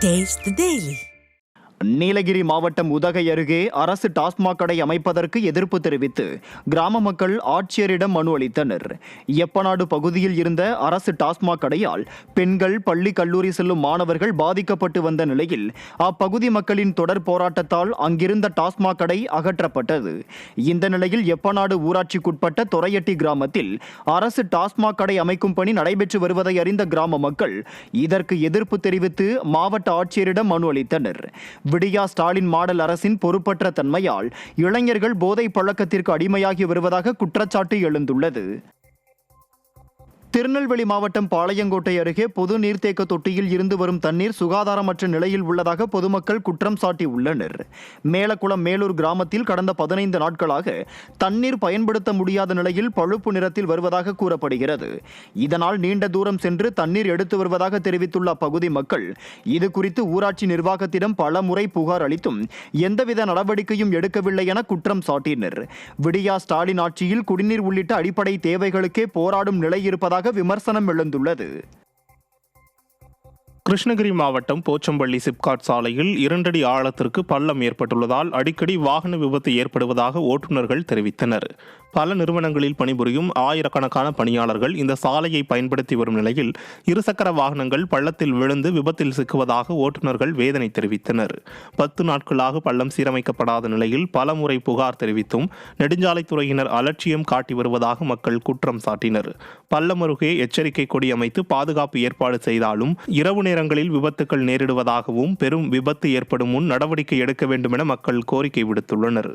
Taste the Daily. Nilgiri மாவட்டம் உதகை அருகே அரசு டாஸ்மாக் கடை அமைப்பதற்கு எதிர்ப்பு தெரிவித்து கிராம மக்கள் ஆட்சியரிடம் மனு அளித்தனர். எப்பநாடு பகுதியில் இருந்த அரசு டாஸ்மாக் கடையால் பெண்கள் பள்ளி கல்லூரி செல்லும் மாணவர்கள் பாதிக்கப்பட்டு வந்த நிலையில் அப்பகுதி மக்களின் தொடர் போராட்டத்தால் அங்கிருந்த டாஸ்மாக் கடை அகற்றப்பட்டது. இந்த நிலையில் எப்பநாடு ஊராட்சிக்குட்பட்ட தொரையட்டி கிராமத்தில் அரசு டாஸ்மாக் கடை அமைக்கும் பணி நடைபெற்று வருவதை அறிந்த கிராம மக்கள் இதற்கு எதிர்ப்பு தெரிவித்து மாவட்ட ஆட்சியரிடம் மனு அளித்தனர். விடியா ஸ்டாலின் மாடல் அரசின் பொறுப்பற்ற தன்மையால் இளைஞர்கள் போதை பழக்கத்திற்கு அடிமையாகி வருவதாக குற்றச்சாட்டு எழுந்துள்ளது. திருநெல்வேலி மாவட்டம் பாளையங்கோட்டை அருகே பொது நீர்த்தேக்க தொட்டியில் இருந்து வரும் தண்ணீர் சுகாதாரமற்ற நிலையில் உள்ளதாக பொதுமக்கள் குற்றம் சாட்டியுள்ளனர். மேலக்குளம் மேலூர் கிராமத்தில் கடந்த 15 நாட்களாக தண்ணீர் பயன்படுத்த முடியாத நிலையில் பழுப்பு நிறத்தில் வருவதாக கூறப்படுகிறது. இதனால் நீண்ட தூரம் சென்று தண்ணீர் எடுத்து வருவதாக தெரிவித்துள்ள அப்பகுதி மக்கள் இது குறித்து ஊராட்சி நிர்வாகத்திடம் பல முறை புகார் அளித்தும் எந்தவித நடவடிக்கையும் எடுக்கவில்லை என குற்றம் சாட்டினர். விடியா ஸ்டாலின் ஆட்சியில் குடிநீர் உள்ளிட்ட அடிப்படை தேவைகளுக்கே போராடும் நிலை இருப்பதாக விமர்சனம் எழுந்துள்ளது. கிருஷ்ணகிரி மாவட்டம் போச்சம்பள்ளி சிப்காட் சாலையில் 2 அடி ஆழத்திற்கு பள்ளம் ஏற்பட்டுள்ளதால் அடிக்கடி வாகன விபத்து ஏற்படுவதாக ஓட்டுநர்கள் தெரிவித்தனர். பல நிறுவனங்களில் பணிபுரியும் ஆயிரக்கணக்கான பணியாளர்கள் இந்த சாலையை பயன்படுத்தி வரும் நிலையில் இருசக்கர வாகனங்கள் பள்ளத்தில் விழுந்து விபத்தில் சிக்குவதாக ஓட்டுநர்கள் வேதனை தெரிவித்தனர். 10 நாட்களாக பள்ளம் சீரமைக்கப்படாத நிலையில் பல முறை புகார் தெரிவித்தும் நெடுஞ்சாலைத்துறையினர் அலட்சியம் காட்டி வருவதாக மக்கள் குற்றம் சாட்டினர். பள்ளம் அருகே எச்சரிக்கை கொடி அமைத்து பாதுகாப்பு ஏற்பாடு செய்தாலும் இரவு நேரங்களில் விபத்துக்கள் நேரிடுவதாகவும் பெரும் விபத்து ஏற்படும் முன் நடவடிக்கை எடுக்க வேண்டும் என மக்கள் கோரிக்கை விடுத்துள்ளனர்.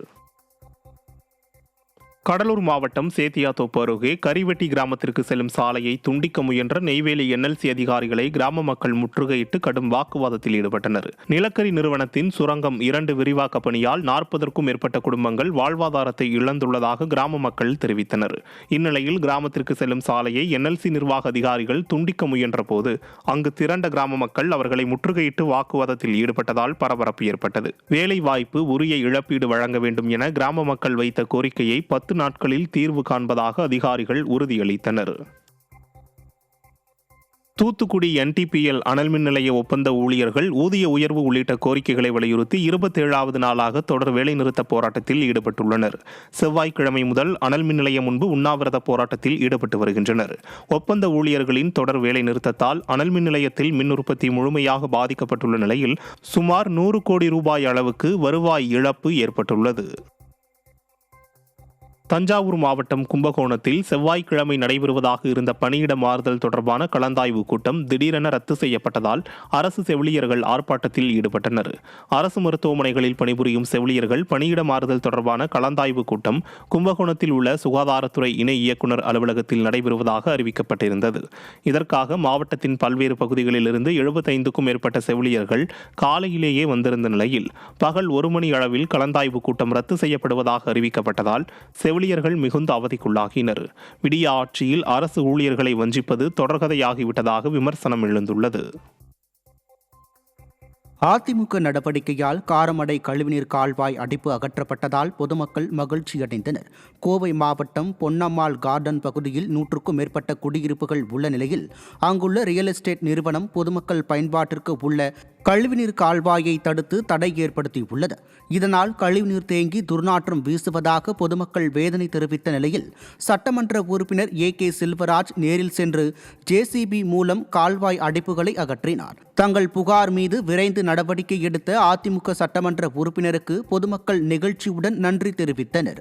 கடலூர் மாவட்டம் சேத்தியாத்தோப்பு அருகே கரிவெட்டி கிராமத்திற்கு செல்லும் சாலையை துண்டிக்க முயன்ற நெய்வேலி NLC அதிகாரிகளை கிராம மக்கள் முற்றுகையிட்டு கடும் வாக்குவாதத்தில் ஈடுபட்டனர். நிலக்கரி நிறுவனத்தின் சுரங்கம் 2 விரிவாக்க பணியால் 40க்கும் மேற்பட்ட குடும்பங்கள் வாழ்வாதாரத்தை இழந்துள்ளதாக கிராம மக்கள் தெரிவித்தனர். இந்நிலையில் கிராமத்திற்கு செல்லும் சாலையை NLC நிர்வாக அதிகாரிகள் துண்டிக்க முயன்ற போது அங்கு திரண்ட கிராம மக்கள் அவர்களை முற்றுகையிட்டு வாக்குவாதத்தில் ஈடுபட்டதால் பரபரப்பு ஏற்பட்டது. வேலை வாய்ப்பு, உரிய இழப்பீடு வழங்க வேண்டும் என கிராம மக்கள் வைத்த கோரிக்கையை 10 நாட்களில் தீர்வு காண்பதாக அதிகாரிகள் உறுதியளித்தனர். தூத்துக்குடி NTPL அனல் மின் நிலைய ஒப்பந்த ஊழியர்கள் ஊதிய உயர்வு உள்ளிட்ட கோரிக்கைகளை வலியுறுத்தி 27வது நாளாக தொடர் வேலைநிறுத்த போராட்டத்தில் ஈடுபட்டுள்ளனர். செவ்வாய்க்கிழமை முதல் அனல் மின் நிலையம் முன்பு உண்ணாவிரத போராட்டத்தில் ஈடுபட்டு வருகின்றனர். ஒப்பந்த ஊழியர்களின் தொடர் வேலை நிறுத்தத்தால் அனல் மின் நிலையத்தில் மின் உற்பத்தி முழுமையாக பாதிக்கப்பட்டுள்ள நிலையில் சுமார் 100 கோடி ரூபாய் அளவுக்கு வருவாய் இழப்பு ஏற்பட்டுள்ளது. தஞ்சாவூர் மாவட்டம் கும்பகோணத்தில் செவ்வாய்க்கிழமை நடைபெறுவதாக இருந்த பணியிட மாறுதல் தொடர்பான கலந்தாய்வு கூட்டம் திடீரென ரத்து செய்யப்பட்டதால் அரசு செவிலியர்கள் ஆர்ப்பாட்டத்தில் ஈடுபட்டனர். அரசு மருத்துவமனைகளில் பணிபுரியும் செவிலியர்கள் பணியிட மாறுதல் தொடர்பான கலந்தாய்வு கூட்டம் கும்பகோணத்தில் உள்ள சுகாதாரத்துறை இணை இயக்குநர் அலுவலகத்தில் நடைபெறுவதாக அறிவிக்கப்பட்டிருந்தது. இதற்காக மாவட்டத்தின் பல்வேறு பகுதிகளிலிருந்து 75க்கும் மேற்பட்ட செவிலியர்கள் காலையிலேயே வந்திருந்த நிலையில் பகல் 1 மணி அளவில் கலந்தாய்வு கூட்டம் ரத்து செய்யப்படுவதாக அறிவிக்கப்பட்டதால் செவிலியர்கள் மிகுந்த அவதிக்குள்ளாகினர். விடிய ஆட்சியில் அரசு ஊழியர்களை வஞ்சிப்பது தொடர்கதையாகிவிட்டதாக விமர்சனம் எழுந்துள்ளது. அதிமுக நடவடிக்கையால் காரமடை கழிவுநீர் கால்வாய் அடைப்பு அகற்றப்பட்டதால் பொதுமக்கள் மகிழ்ச்சியடைந்தனர். கோவை மாவட்டம் பொன்னம்மாள் கார்டன் பகுதியில் 100க்கும் மேற்பட்ட குடியிருப்புகள் உள்ள நிலையில் அங்குள்ள ரியல் எஸ்டேட் நிறுவனம் பொதுமக்கள் பயன்பாட்டிற்கு உள்ள கழிவுநீர் கால்வாயை தடுத்து தடை ஏற்படுத்தியுள்ளது. இதனால் கழிவுநீர் தேங்கி துர்நாற்றம் வீசுவதாக பொதுமக்கள் வேதனை தெரிவித்த நிலையில் சட்டமன்ற உறுப்பினர் AK செல்வராஜ் நேரில் சென்று JCB மூலம் கால்வாய் அடைப்புகளை அகற்றினார். தங்கள் புகார் மீது விரைந்து நடவடிக்கை எடுத்த அதிமுக சட்டமன்ற உறுப்பினருக்கு பொதுமக்கள் நெகிழ்ச்சியுடன் நன்றி தெரிவித்தனர்.